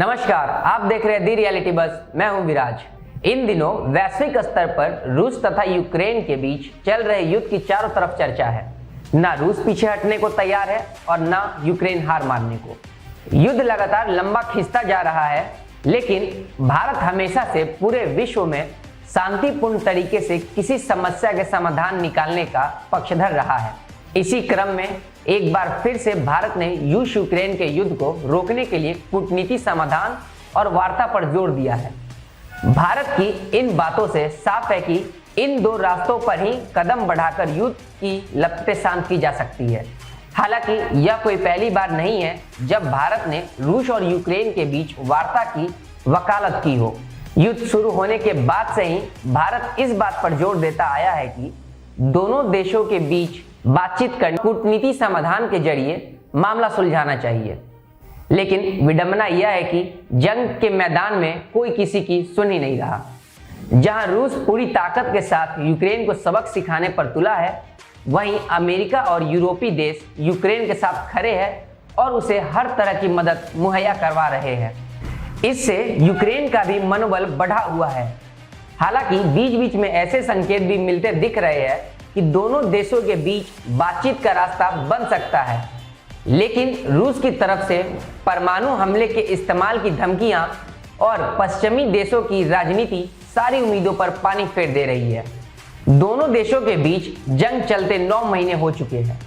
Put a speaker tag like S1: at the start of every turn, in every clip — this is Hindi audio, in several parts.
S1: नमस्कार, आप देख रहे हैं दी रियलिटी बस। मैं हूं विराज। इन दिनों वैश्विक स्तर पर रूस तथा यूक्रेन के बीच चल रहे युद्ध की चारों तरफ चर्चा है। ना रूस पीछे हटने को तैयार है और ना यूक्रेन हार मानने को। युद्ध लगातार लंबा खिंचता जा रहा है, लेकिन भारत हमेशा से पूरे विश्व में शांतिपूर्ण तरीके से किसी समस्या के समाधान निकालने का पक्षधर रहा है। इसी क्रम में एक बार फिर से भारत ने रूस यूक्रेन के युद्ध को रोकने के लिए कूटनीति समाधान और वार्ता पर जोर दिया है। भारत की इन बातों से साफ है कि इन दो रास्तों पर ही कदम बढ़ाकर युद्ध की लपटें शांत की जा सकती है। हालांकि यह कोई पहली बार नहीं है जब भारत ने रूस और यूक्रेन के बीच वार्ता की वकालत की हो। युद्ध शुरू होने के बाद से ही भारत इस बात पर जोर देता आया है कि दोनों देशों के बीच बातचीत कर कूटनीति समाधान के जरिए मामला सुलझाना चाहिए। लेकिन विडंबना यह है कि जंग के मैदान में कोई किसी की सुन ही नहीं रहा। जहां रूस पूरी ताकत के साथ यूक्रेन को सबक सिखाने पर तुला है, वहीं अमेरिका और यूरोपीय देश यूक्रेन के साथ खड़े हैं और उसे हर तरह की मदद मुहैया करवा रहे हैं। इससे यूक्रेन का भी मनोबल बढ़ा हुआ है। हालांकि बीच बीच में ऐसे संकेत भी मिलते दिख रहे हैं कि दोनों देशों के बीच बातचीत का रास्ता बन सकता है, लेकिन रूस की तरफ से परमाणु हमले के इस्तेमाल की धमकियां और पश्चिमी देशों की राजनीति सारी उम्मीदों पर पानी फेर दे रही है। दोनों देशों के बीच जंग चलते 9 महीने हो चुके हैं,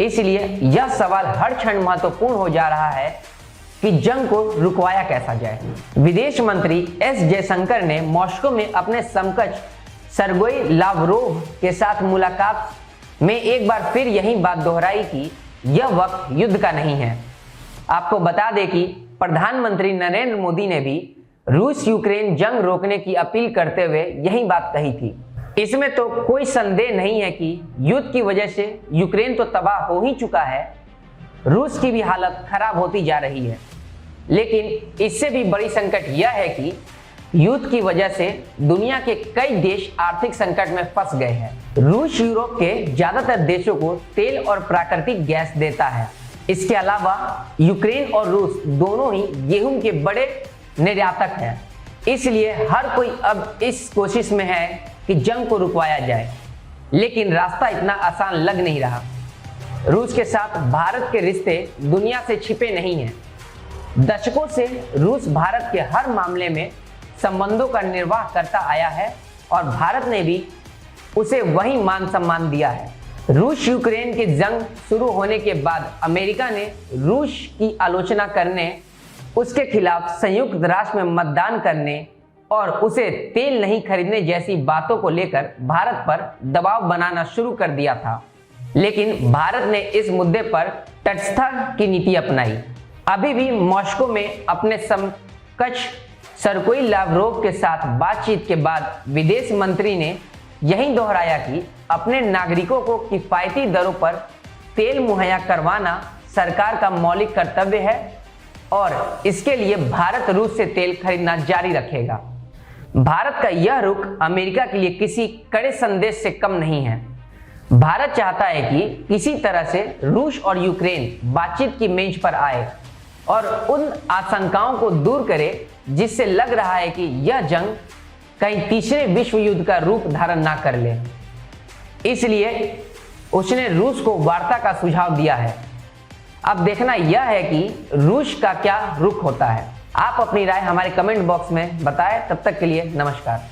S1: इसलिए यह सवाल हर क्षण महत्वपूर्ण हो जा रहा है कि जंग को रुकवाया कैसा जाए। विदेश मंत्री एस जयशंकर ने मॉस्को में अपने समकक्ष सर्गेई लावरोव के साथ मुलाकात में एक बार फिर यही बात दोहराई कि यह वक्त युद्ध का नहीं है। आपको बता दें कि प्रधानमंत्री नरेंद्र मोदी ने भी रूस यूक्रेन जंग रोकने की अपील करते हुए यही बात कही थी। इसमें तो कोई संदेह नहीं है कि युद्ध की वजह से यूक्रेन तो तबाह हो ही चुका है, रूस की भी हालत खराब होती जा रही है। लेकिन इससे भी बड़ी संकट यह है कि युद्ध की वजह से दुनिया के कई देश आर्थिक संकट में फंस गए हैं। रूस यूरोप के ज्यादातर देशों को तेल और प्राकृतिक गैस देता है। इसके अलावा यूक्रेन और रूस दोनों ही गेहूं के बड़े निर्यातक हैं। इसलिए हर कोई अब इस कोशिश में है कि जंग को रुकवाया जाए, लेकिन रास्ता इतना आसान लग नहीं रहा। रूस के साथ भारत के रिश्ते दुनिया से छिपे नहीं हैं। दशकों से रूस भारत के हर मामले में संबंधों का निर्वाह करता आया है और भारत ने भी उसे वही मान सम्मान दिया है। रूस यूक्रेन की जंग शुरू होने के बाद अमेरिका ने रूस की आलोचना करने, उसके खिलाफ संयुक्त राष्ट्र में मतदान करने और उसे तेल नहीं खरीदने जैसी बातों को लेकर भारत पर दबाव बनाना शुरू कर दिया था। लेकिन भारत ने इस मुद्दे पर तटस्थता की नीति अपनाई। अभी भी मॉस्को में अपने समकक्ष सर्गेई लावरोव के साथ बातचीत के बाद विदेश मंत्री ने यही दोहराया कि अपने नागरिकों को किफायती दरों पर तेल मुहैया करवाना सरकार का मौलिक कर्तव्य है और इसके लिए भारत रूस से तेल खरीदना जारी रखेगा। भारत का यह रुख अमेरिका के लिए किसी कड़े संदेश से कम नहीं है। भारत चाहता है कि किसी तरह से रूस और यूक्रेन बातचीत की मेज पर आए और उन आशंकाओं को दूर करे जिससे लग रहा है कि यह जंग कहीं तीसरे विश्व युद्ध का रूप धारण ना कर ले। इसलिए उसने रूस को वार्ता का सुझाव दिया है। अब देखना यह है कि रूस का क्या रुख होता है। आप अपनी राय हमारे कमेंट बॉक्स में बताएं। तब तक के लिए नमस्कार।